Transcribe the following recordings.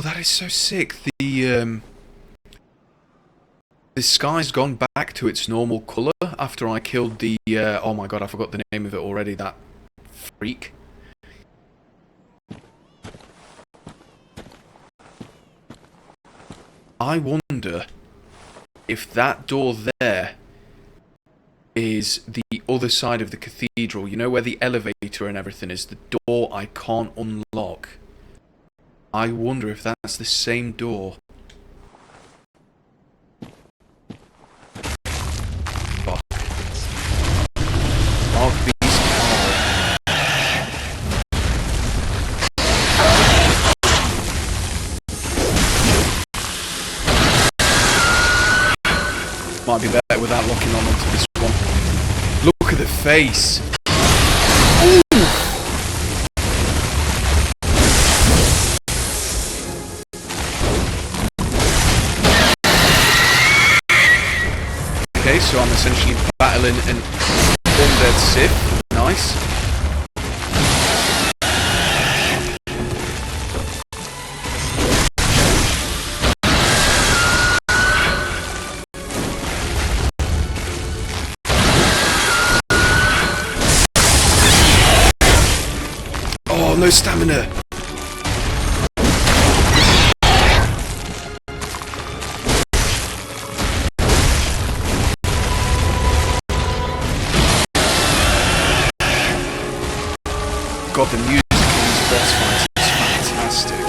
that is so sick. The sky's gone back to its normal colour after I killed the, oh my god, I forgot the name of it already, that freak. I wonder if that door there is the other side of the cathedral. You know where the elevator and everything is? The door I can't unlock. I wonder if that's the same door. Fuck. Dark Beast. Might be better without locking on onto this one. Look at the face. Ooh. Okay, so I'm essentially battling an undead Sith. Nice. Oh, no stamina. God, the music in these boss fights is fantastic.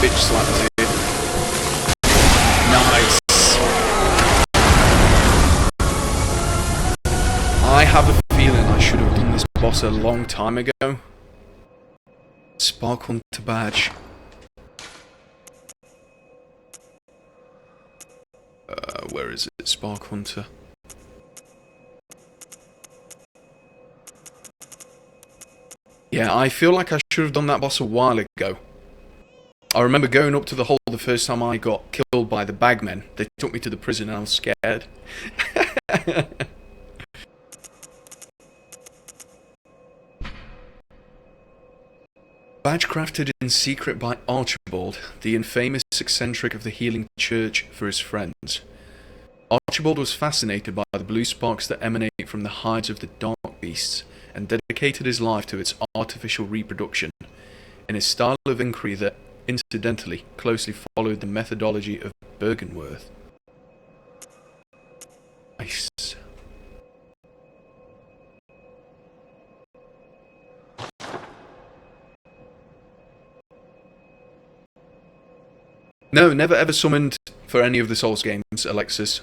Bitch slapped it. Nice. I have a feeling I should have done this boss a long time ago. Spark Hunter badge. Where is it? Spark Hunter. Yeah, I feel like I should have done that boss a while ago. I remember going up to the hole the first time I got killed by the bagmen. They took me to the prison and I was scared. Badge crafted in secret by Archibald, the infamous eccentric of the Healing Church for his friends. Archibald was fascinated by the blue sparks that emanate from the hides of the dark beasts and dedicated his life to its artificial reproduction, in a style of inquiry that incidentally closely followed the methodology of Bergenworth. Nice. No, never ever summoned for any of the Souls games, Alexis.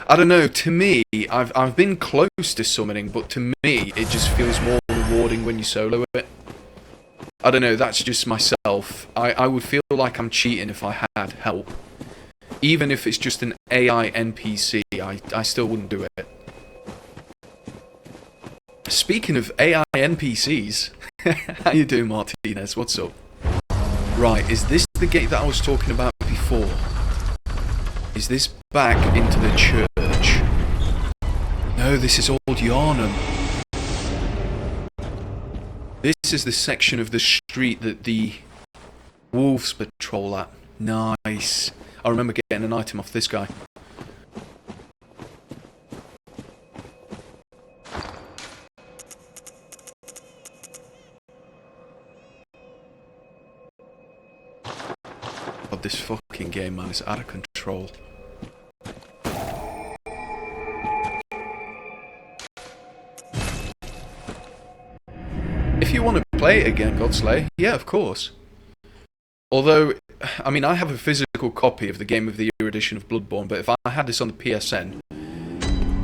I don't know, to me, I've been close to summoning, but to me, it just feels more rewarding when you solo it. I don't know, that's just myself. I would feel like I'm cheating if I had help. Even if it's just an AI NPC, I still wouldn't do it. Speaking of AI NPCs, how you doing, Martinez? What's up? Right, is this the gate that I was talking about before? Is this back into the church? No, this is Old Yarnum. This is the section of the street that the wolves patrol at. Nice. I remember getting an item off this guy. God, this fucking game, man, is out of control. If you want to play it again, Godslay, yeah, of course. Although, I mean, I have a physical copy of the Game of the Year edition of Bloodborne, but if I had this on the PSN,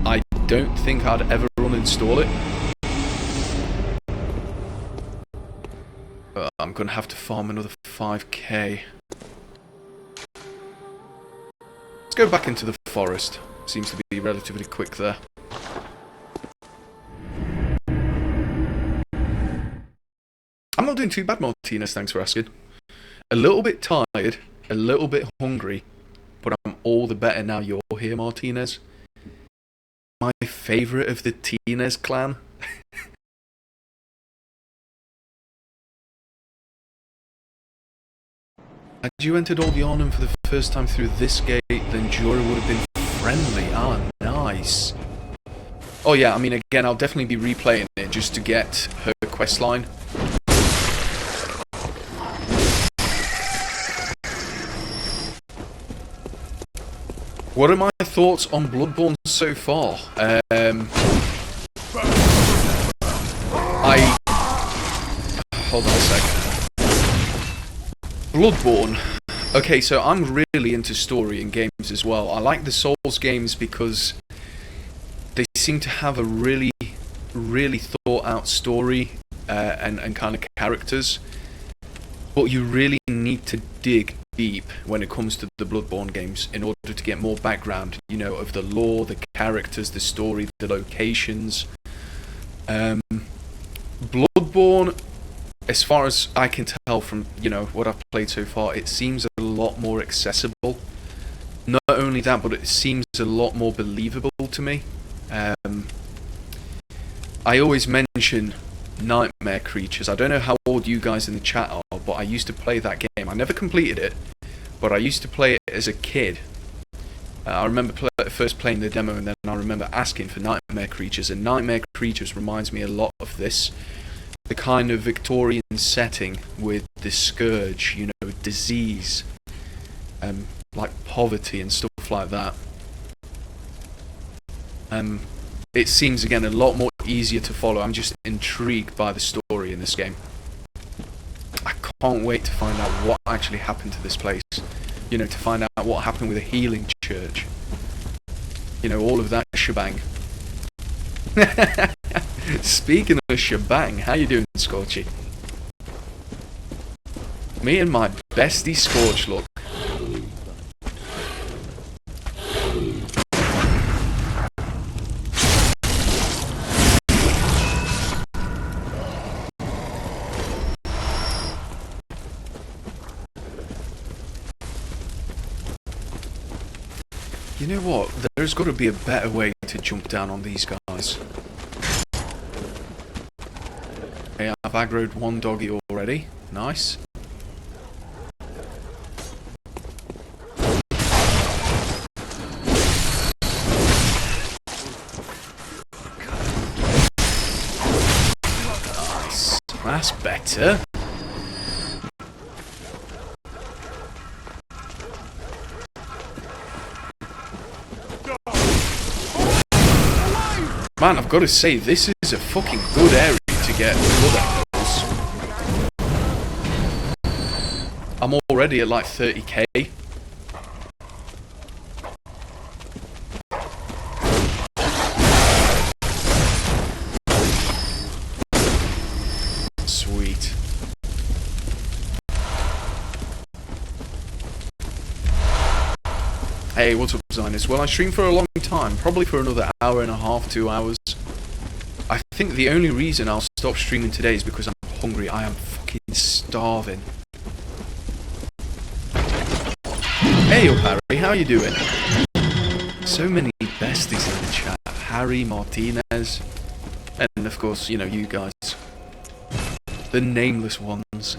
I don't think I'd ever uninstall it. But I'm going to have to farm another 5k. Let's go back into the forest. Seems to be relatively quick there. I'm not doing too bad, Martinez, thanks for asking. A little bit tired, a little bit hungry, but I'm all the better now you're here, Martinez. My favourite of the Tinez clan. Had you entered Aldeonen for the first time through this gate, then Jura would have been friendly. Ah, nice. Oh yeah, I mean, again, I'll definitely be replaying it just to get her questline. What are my thoughts on Bloodborne so far? Hold on a sec. Bloodborne. Okay, so I'm really into story in games as well. I like the Souls games because they seem to have a really, really thought out story and kind of characters. But you really need to dig deep when it comes to the Bloodborne games in order to get more background, you know, of the lore, the characters, the story, the locations. Bloodborne, as far as I can tell from, you know, what I've played so far, it seems a lot more accessible. Not only that, but it seems a lot more believable to me. I always mention Nightmare Creatures. I don't know how old you guys in the chat are, but I used to play that game. I never completed it, but I used to play it as a kid. I remember first playing the demo, and then I remember asking for Nightmare Creatures, and Nightmare Creatures reminds me a lot of this. The kind of Victorian setting with the scourge, you know, disease, like poverty and stuff like that. It seems, again, a lot more easier to follow. I'm just intrigued by the story in this game. I can't wait to find out what actually happened to this place. You know, to find out what happened with the healing church. You know, all of that shebang. Speaking of shebang, how you doing, Scorchy? Me and my bestie Scorch, look. You know what? There's got to be a better way to jump down on these guys. Okay, I've aggroed one doggy already. Nice. Nice. That's better. Man, I've got to say, this is a fucking good area to get blood echoes. I'm already at like 30k. Sweet. Hey, what's up, Zinus? Well, I stream for a long time, probably for another hour and a half, 2 hours. I think the only reason I'll stop streaming today is because I'm hungry. I am fucking starving. Hey up, Harry, how you doing? So many besties in the chat. Harry, Martinez, and of course, you know, you guys. The nameless ones.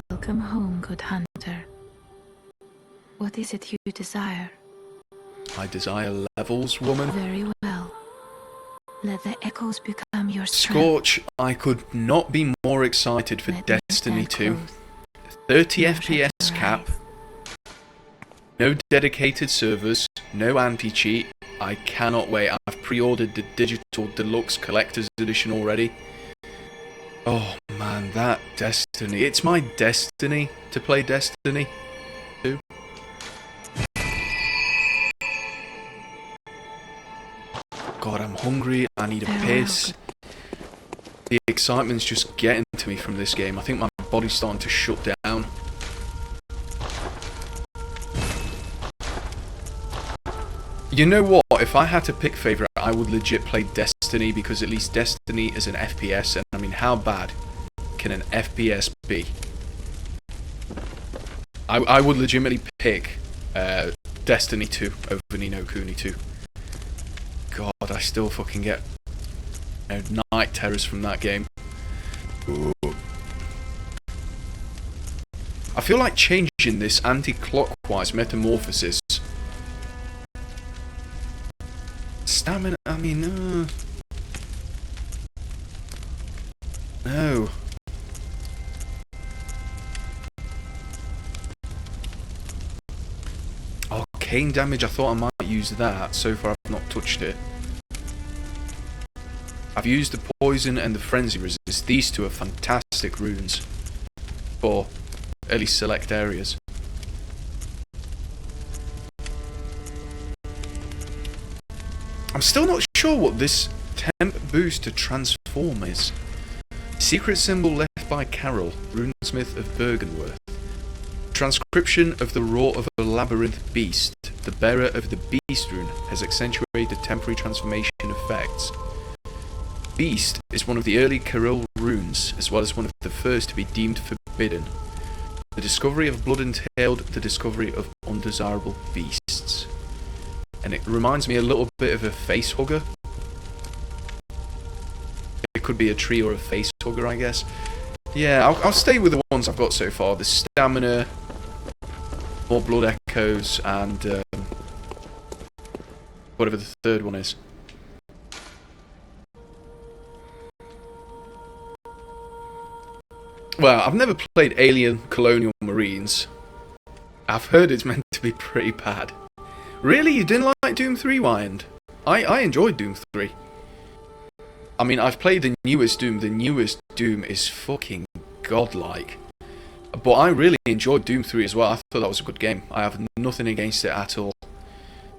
Welcome home, good hunter. What is it you desire? I desire levels, woman. Very well. Let the echoes become your strength. Scorch, I could not be more excited for Destiny 2. 30 FPS cap. No dedicated servers, no anti-cheat. I cannot wait. I've pre-ordered the digital deluxe collector's edition already. Oh man, that Destiny. It's my destiny to play Destiny 2. God, I'm hungry. I need a piss. The excitement's just getting to me from this game. I think my body's starting to shut down. You know what? If I had to pick favourite, I would legit play Destiny, because at least Destiny is an FPS, and I mean, how bad can an FPS be? I would legitimately pick Destiny 2 over Ni no Kuni 2. God, I still fucking get night terrors from that game. Ooh. I feel like changing this anti-clockwise metamorphosis. Stamina, I mean, no. Arcane damage, I thought I might use that. So far I've not touched it. I've used the poison and the frenzy resist. These two are fantastic runes for at least select areas. I'm still not sure what this temp boost to transform is. Secret symbol left by Carol, runesmith of Bergenworth. Transcription of the roar of a labyrinth beast. The bearer of the beast rune has accentuated temporary transformation effects. Beast is one of the early Carol runes, as well as one of the first to be deemed forbidden. The discovery of blood entailed the discovery of undesirable beasts. And it reminds me a little bit of a face hugger. It could be a tree or a face hugger, I guess. Yeah, I'll stay with the ones I've got so far. The stamina, more blood echoes, and whatever the third one is. Well, I've never played Alien Colonial Marines. I've heard it's meant to be pretty bad. Really? You didn't like Doom 3, Wyand? I enjoyed Doom 3. I mean, I've played the newest Doom. The newest Doom is fucking godlike. But I really enjoyed Doom 3 as well. I thought that was a good game. I have nothing against it at all.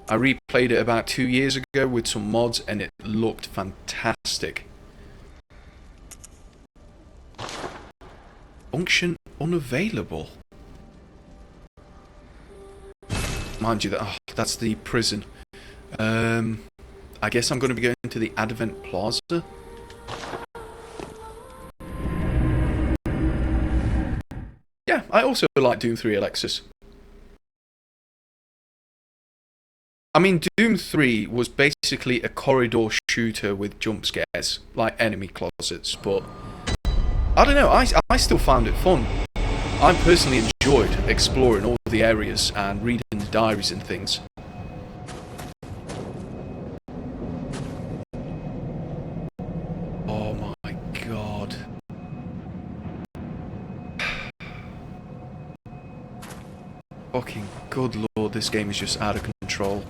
I replayed it about 2 years ago with some mods, and it looked fantastic. Function unavailable. Mind you, that's the prison. I guess I'm going to be going to the Advent Plaza. Yeah, I also like Doom 3, Alexis. I mean, Doom 3 was basically a corridor shooter with jump scares, like enemy closets, but I don't know, I still found it fun. I personally enjoyed exploring all the areas and reading the diaries and things. Oh my god. Fucking good lord, this game is just out of control.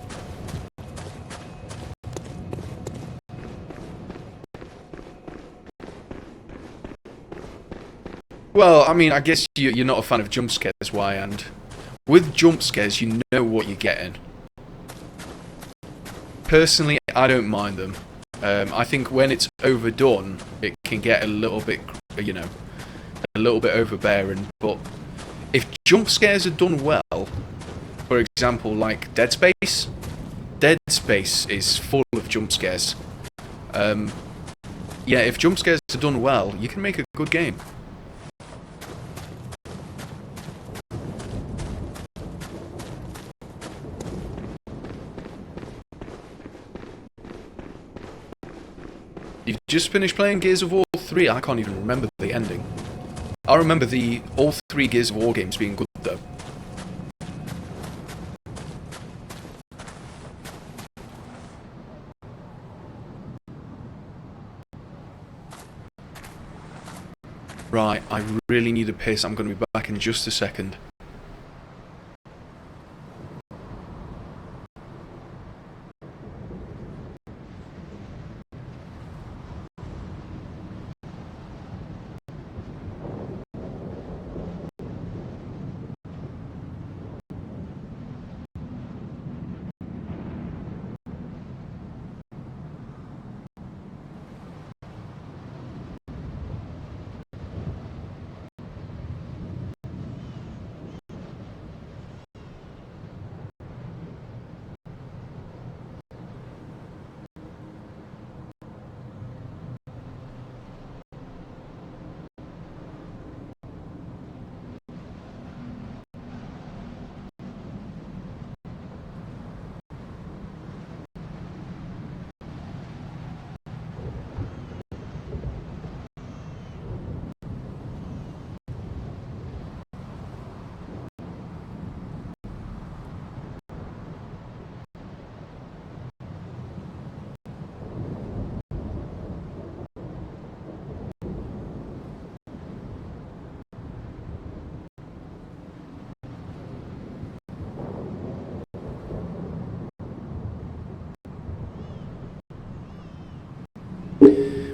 Well, I mean, I guess you're not a fan of jump scares, why? And with jump scares, you know what you're getting. Personally, I don't mind them. I think when it's overdone, it can get a little bit, you know, a little bit overbearing. But if jump scares are done well, for example, like Dead Space is full of jump scares. Yeah, if jump scares are done well, you can make a good game. You've just finished playing Gears of War 3. I can't even remember the ending. I remember all 3 Gears of War games being good though. Right, I really need a piss. I'm going to be back in just a second.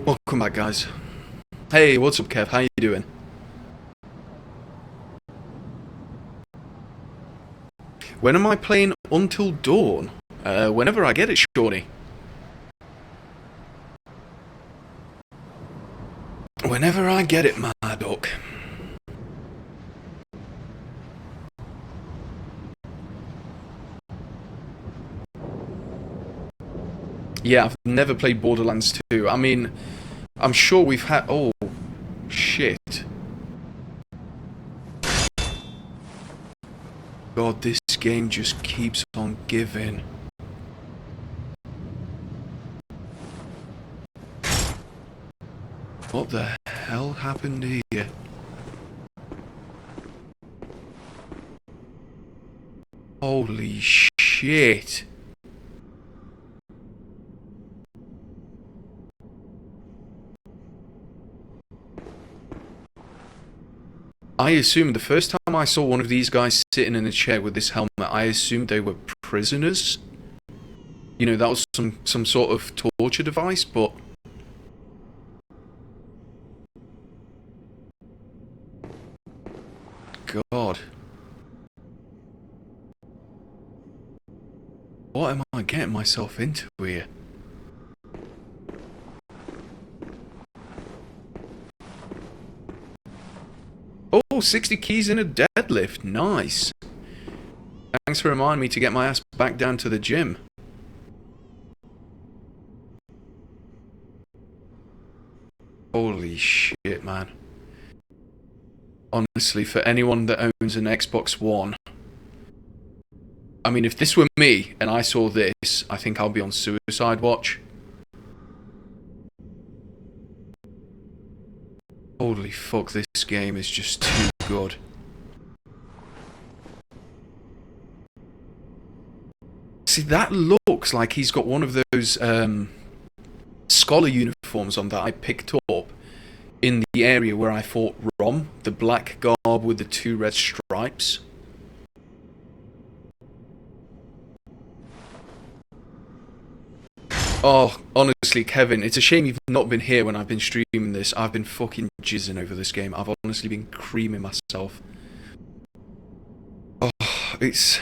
Welcome back, guys. Hey, what's up, Kev? How you doing? When am I playing Until Dawn? Whenever I get it, shorty. Whenever I get it, my duck. Yeah, I've never played Borderlands 2. I mean, I'm sure we've had... Oh, shit. God, this game just keeps on giving. What the hell happened here? Holy shit. I assumed the first time I saw one of these guys sitting in a chair with this helmet, I assumed they were prisoners. You know, that was some sort of torture device, but... God. What am I getting myself into here? Oh, 60 keys in a deadlift. Nice. Thanks for reminding me to get my ass back down to the gym. Holy shit, man. Honestly, for anyone that owns an Xbox One, I mean, if this were me and I saw this, I think I'll be on suicide watch. Holy fuck, this game is just too good. See, that looks like he's got one of those scholar uniforms on that I picked up in the area where I fought Rom, the black garb with the 2 red stripes. Oh, honestly, Kevin, it's a shame you've not been here when I've been streaming this. I've been fucking jizzing over this game. I've honestly been creaming myself. Oh, it's...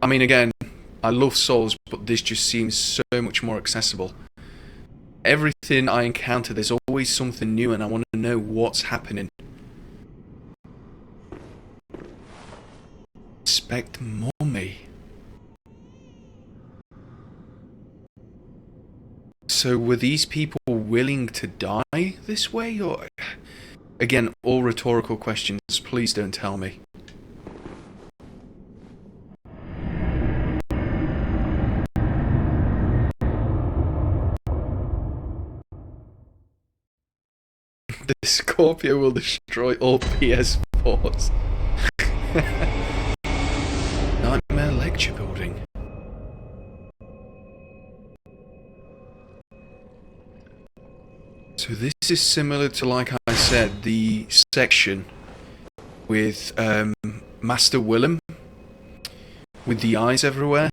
I mean, again, I love Souls, but this just seems so much more accessible. Everything I encounter, there's always something new, and I want to know what's happening. Expect Mummy. So were these people willing to die this way, or... Again, all rhetorical questions, please don't tell me. The Scorpio will destroy all PS4s. Nightmare lecture building. So this is similar to, like I said, the section with Master Willem with the eyes everywhere.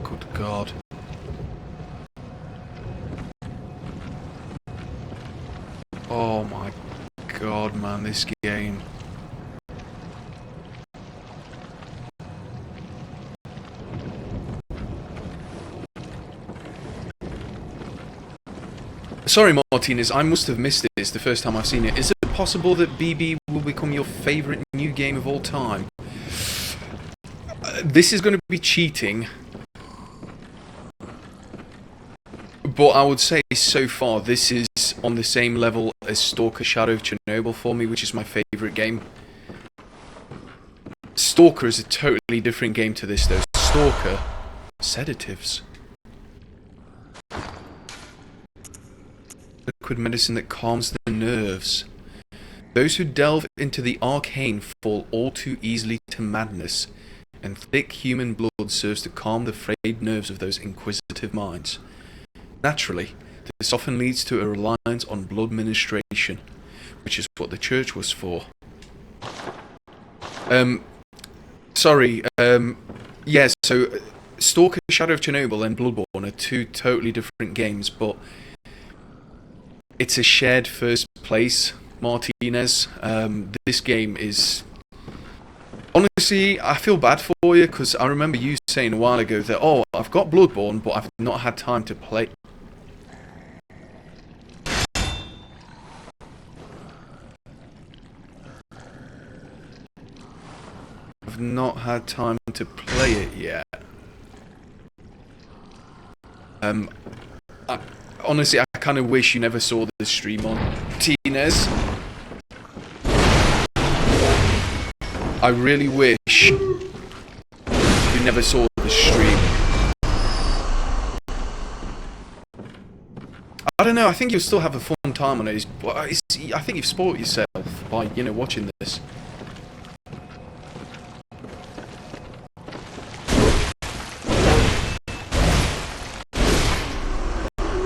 Good God. Oh my God, man, this game. Sorry, Martinez, I must have missed this the first time I've seen it. Is it possible that BB will become your favourite new game of all time? This is going to be cheating. But I would say so far this is on the same level as Stalker Shadow of Chernobyl for me, which is my favourite game. Stalker is a totally different game to this though. Stalker, sedatives. liquid medicine that calms the nerves. Those who delve into the arcane fall all too easily to madness, and thick human blood serves to calm the frayed nerves of those inquisitive minds. Naturally, this often leads to a reliance on blood ministration, which is what the church was for. Yeah, so Stalker, Shadow of Chernobyl and Bloodborne are two totally different games, but it's a shared first place, Martinez. This game is... Honestly, I feel bad for you, because I remember you saying a while ago that, oh, I've got Bloodborne, but I've not had time to play. I've not had time to play it yet. Honestly, I kind of wish you never saw the stream on Martinez. I really wish you never saw the stream. I don't know, I think you'll still have a fun time on it. I think you've spoiled yourself by, watching this.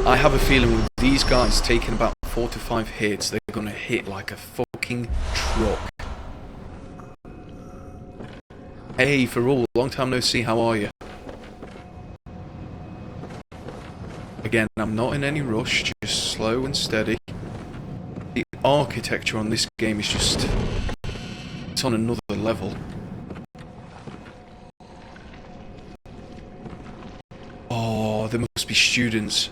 I have a feeling with these guys taking about 4 to 5 hits, they're gonna hit like a fucking truck. Hey, for all, long time no see, how are you? Again, I'm not in any rush, just slow and steady. The architecture on this game is just... it's on another level. Oh, there must be students.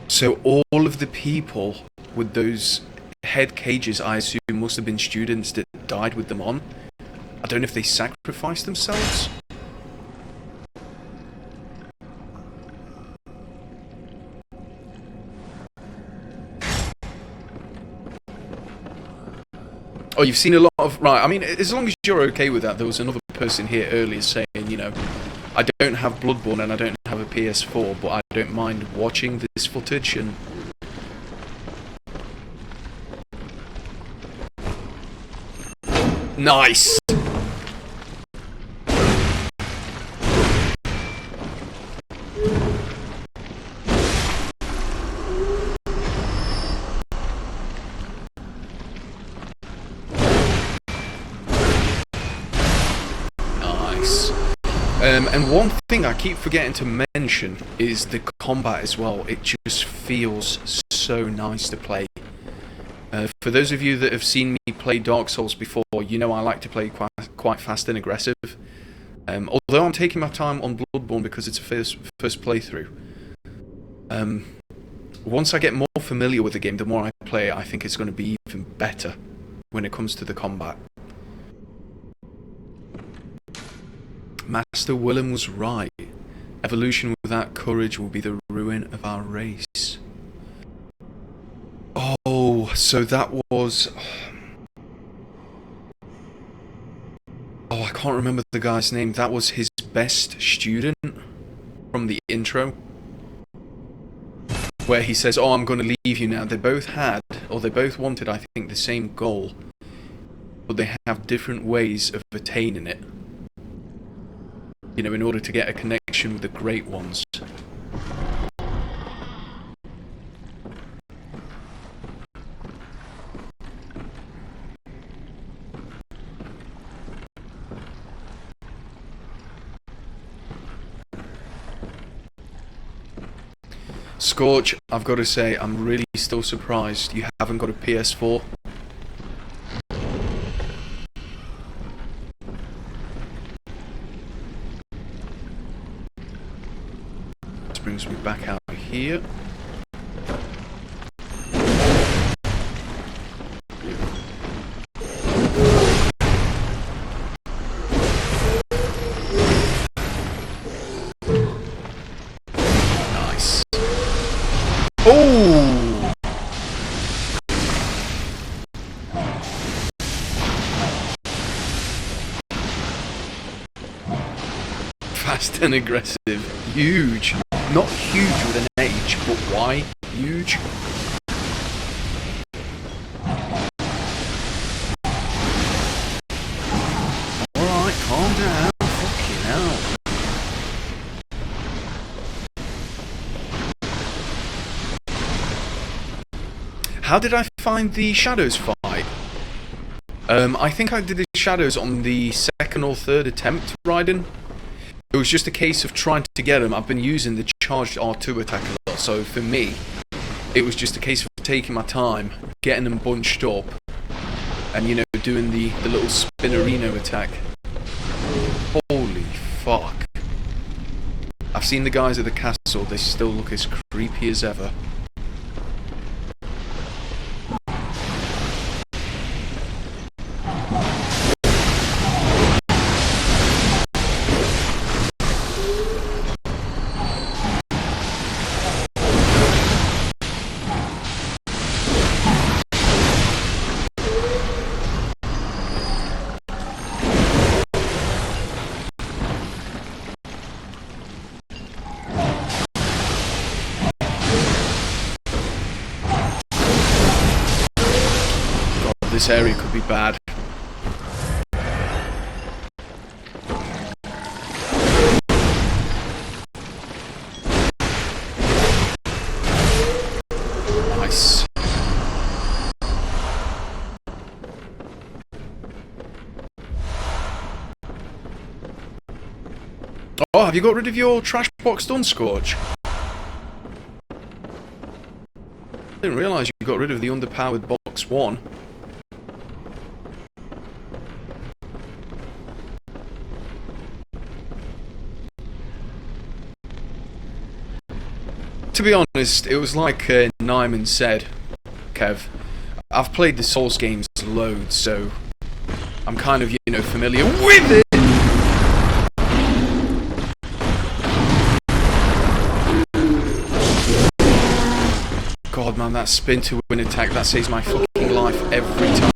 So all of the people with those head cages, I assume, must have been students that died with them on. I don't know if they sacrificed themselves. Oh, you've seen a lot of... Right, I mean, as long as you're okay with that, there was another person here earlier saying, I don't have Bloodborne and I don't have a PS4, but I don't mind watching this footage and... Nice! And one thing I keep forgetting to mention is the combat as well. It just feels so nice to play. For those of you that have seen me play Dark Souls before, you know I like to play quite fast and aggressive. Although I'm taking my time on Bloodborne because it's a first playthrough. Once I get more familiar with the game, the more I play it, I think it's going to be even better when it comes to the combat. Master Willem was right. Evolution without courage will be the ruin of our race. Oh, so that was... Oh, I can't remember the guy's name. That was his best student from the intro. Where he says, oh, I'm going to leave you now. They both had, or they both wanted, I think, the same goal. But they have different ways of attaining it. In order to get a connection with the Great Ones. Scorch, I've got to say, I'm really still surprised you haven't got a PS4. Brings me back out here. Nice. Oh! Fast and aggressive. Huge. Not huge with an A, huge, but why huge? Alright, calm down. Fucking hell. How did I find the Shadows fight? I think I did the Shadows on the second or third attempt, Raiden. It was just a case of trying to get them. I've been using the charged R2 attack a lot, so for me, it was just a case of taking my time, getting them bunched up, and, you know, doing the little spinnerino attack. Holy fuck. I've seen the guys at the castle, they still look as creepy as ever. This area could be bad. Nice. Oh, have you got rid of your trash box done, Scorch? I didn't realise you got rid of the underpowered box 1. To be honest, it was like Nyman said, Kev, I've played the Souls games loads, so I'm kind of, you know, familiar with it! God, man, that spin to win attack, that saves my fucking life every time.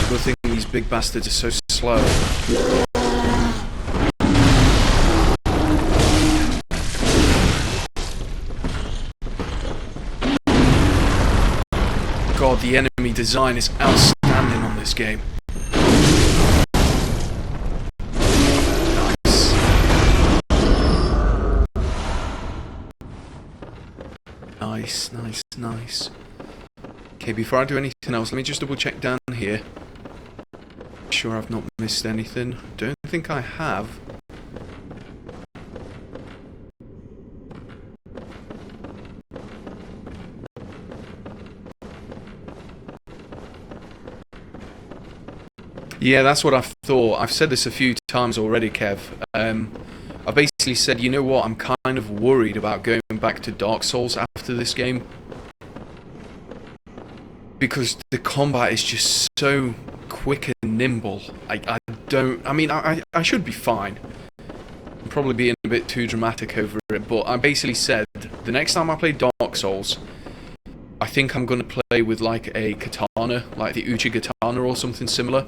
Good thing these big bastards are so slow. God, the enemy design is outstanding on this game. Nice. Nice. Okay, before I do anything else, let me just double check down here. Sure I've not missed anything. Don't think I have. Yeah, that's what I thought. I've said this a few times already, Kev. I basically said, you know what, I'm kind of worried about going back to Dark Souls after this game. Because the combat is just so quick and nimble. I should be fine. I'm probably being a bit too dramatic over it, but I basically said, the next time I play Dark Souls, I think I'm going to play with like a katana, like the Uchi katana or something similar.